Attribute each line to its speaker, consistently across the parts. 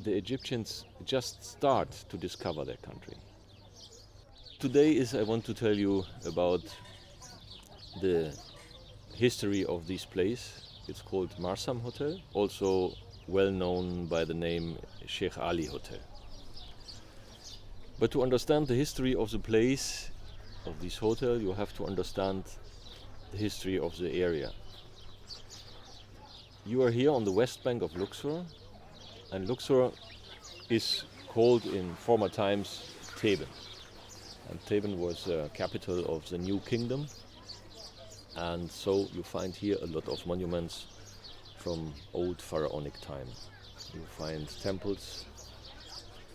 Speaker 1: the Egyptians just start to discover their country. Today I want to tell you about the history of this place. It's called Marsam Hotel, also well known by the name Sheikh Ali Hotel. But to understand the history of the place, of this hotel, you have to understand the history of the area. You are here on the west bank of Luxor, and Luxor is called in former times Theben. And Theben was the capital of the new kingdom, and so you find here a lot of monuments from old pharaonic time. You find temples,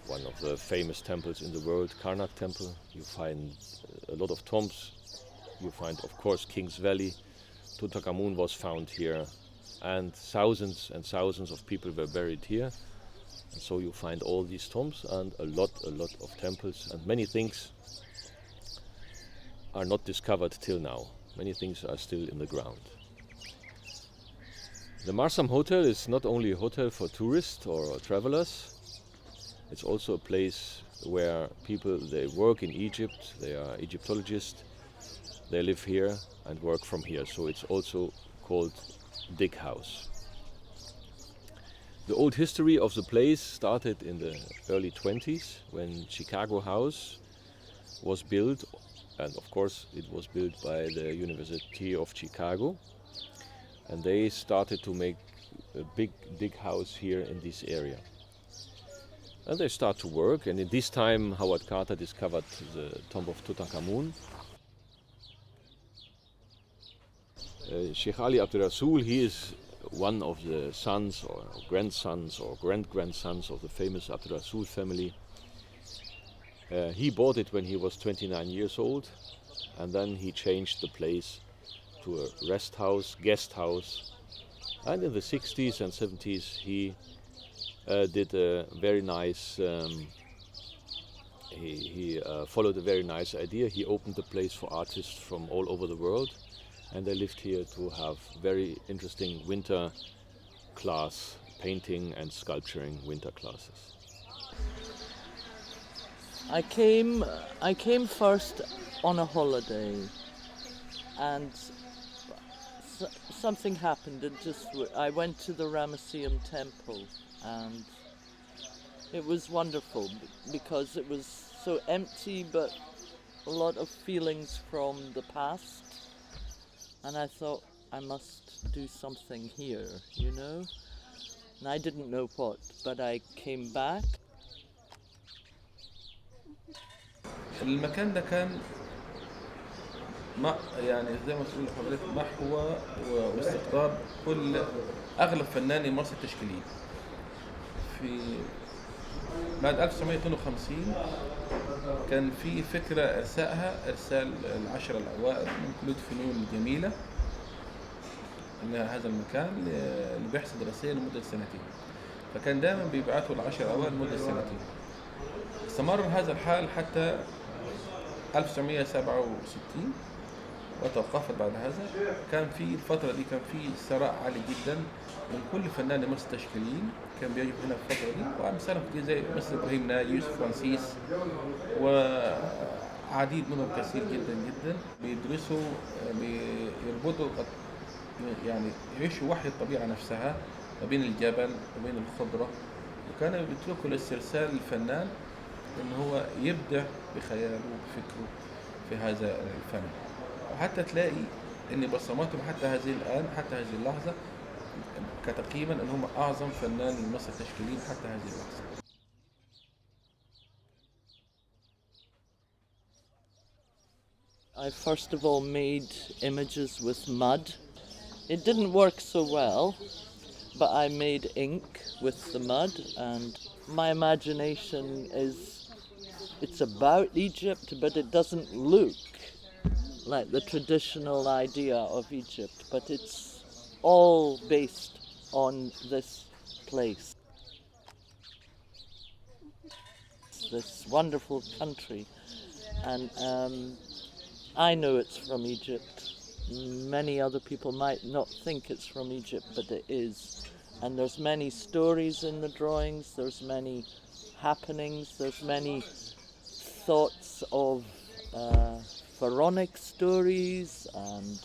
Speaker 1: one of the famous temples in the world, Karnak Temple. You find a lot of tombs. You find, of course, King's Valley. Tutankhamun was found here, and thousands of people were buried here. And so you find all these tombs and a lot of temples, and many things are not discovered till now. Many things are still in the ground. The Marsam Hotel is not only a hotel for tourists or travelers, it's also a place where people, they work in Egypt, they are Egyptologists, they live here and work from here, so it's also called Dig House. The old history of the place started in the early 20s when Chicago House was built, and of course it was built by the University of Chicago, and they started to make a big dig house here in this area. And they start to work, and in this time Howard Carter discovered the tomb of Tutankhamun. Sheikh Ali Abdul Rasul, he is one of the sons or grandsons or great-grandsons of the famous Abdul Rasul family. He bought it when he was 29 years old, and then he changed the place to a rest house, guest house. And in the 60s and 70s he did a very nice, he followed a very nice idea. He opened the place for artists from all over the world, and they lived here to have very interesting winter class, painting and sculpturing winter classes.
Speaker 2: I came first on a holiday, and something happened. I went to the Ramesseum temple, and it was wonderful because it was so empty, but a lot of feelings from the past. And I thought I must do something here, you know? And I didn't know what, but I came back.
Speaker 3: المكان ده كان يعني زي ما تقول حضرتك محو واستقطاب اغلب فناني مصر التشكيليين. في بعد 1952 كان في فكرة ارسال العشرة الاوائل من كلية الفنون الجميلة إلى هذا المكان لبحث دراسية لمدة سنتين. فكان دائما بيبعثوا العشرة الاوائل لمدة سنتين. استمر هذا الحال حتى 1967 وتوقفت بعد هذا. كان في الفترة دي كان في ثراء عالي جدا من كل فنان مصر التشكيليين كان بيجوا هنا في الفترة دي، وأمثالهم كتير زي مثل إبراهيم ناجي، يوسف فرانسيس، وعديد منهم كثير جدا بيدرسوا، بيربطوا يعني يعيشوا وحي الطبيعة نفسها ما بين الجبل وبين الخضرة، وكانوا بيتركوا لاسترسال الفنان إن هو يبدع بخياله وبفكره في هذا الفن. وحتى تلاقي إن بصماتهم حتى هذه الآن، حتى هذه اللحظة، كتقييما إن هم أعظم فنان مصر التشكيليين حتى هذه اللحظة.
Speaker 2: I first of all made images with mud. It didn't work so well, but I made ink with the mud, and my imagination it's about Egypt, but it doesn't look like the traditional idea of Egypt, but it's all based on this place, this wonderful country. And I know it's from Egypt. Many other people might not think it's from Egypt, but it is. And there's many stories in the drawings, there's many happenings, there's many thoughts of pharaonic stories and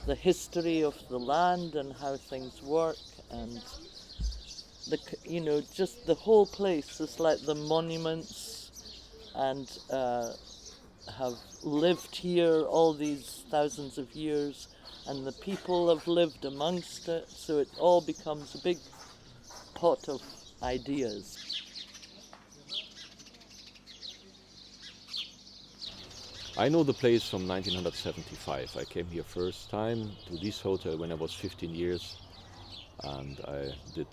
Speaker 2: the history of the land and how things work, and just the whole place is like the monuments and have lived here all these thousands of years, and the people have lived amongst it, so it all becomes a big pot of ideas.
Speaker 1: I know the place from 1975. I came here first time to this hotel when I was 15 years, and I did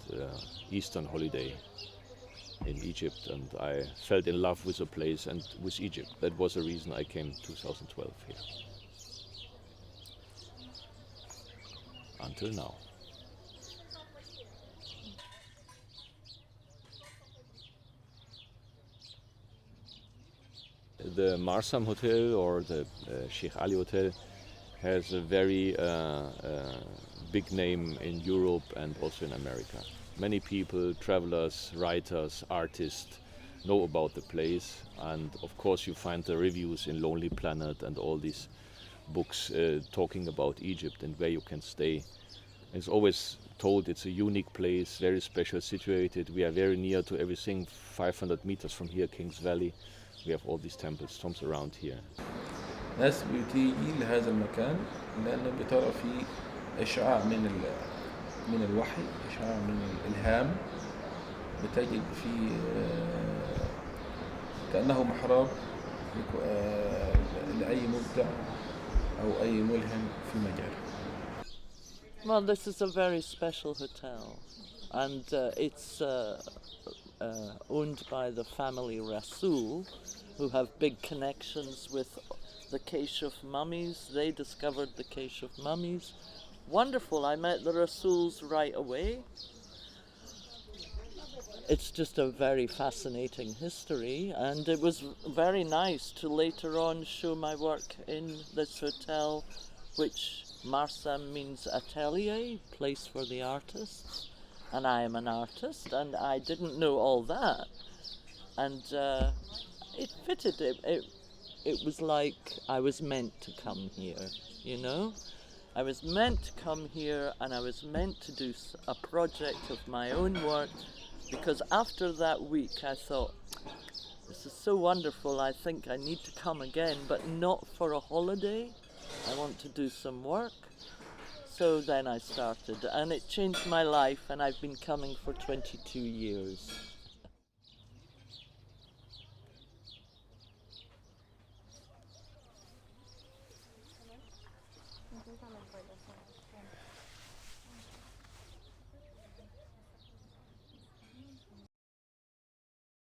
Speaker 1: Eastern holiday in Egypt, and I fell in love with the place and with Egypt. That was the reason I came 2012 here. Until now. The Marsam Hotel or the Sheikh Ali Hotel has a very big name in Europe and also in America. Many people, travelers, writers, artists know about the place, and of course you find the reviews in Lonely Planet and all these books talking about Egypt and where you can stay. It's always told it's a unique place, very special situated. We are very near to everything, 500 meters from here, King's Valley. We have all these temples, tombs around here.
Speaker 3: ناس بتيجي لهذا المكان لأنه بترى فيه إشعاع من الوحي، إشعاع من الإلهام. بتجد فيه كأنه محراب لأي مبدع أو أي ملهم في مجاله.
Speaker 2: Well, this is a very special hotel, and it's owned by the family Rasul, who have big connections with the cache of mummies. They discovered the cache of mummies. Wonderful, I met the Rasuls right away. It's just a very fascinating history, and it was very nice to later on show my work in this hotel, which Marsam means atelier, place for the artists, and I am an artist, and I didn't know all that, and it fitted. It was like I was meant to come here, you know? I was meant to come here, and I was meant to do a project of my own work, because after that week I thought, this is so wonderful, I think I need to come again, but not for a holiday. I want to do some work. So then I started, and it changed my life, and I've been coming for 22 years.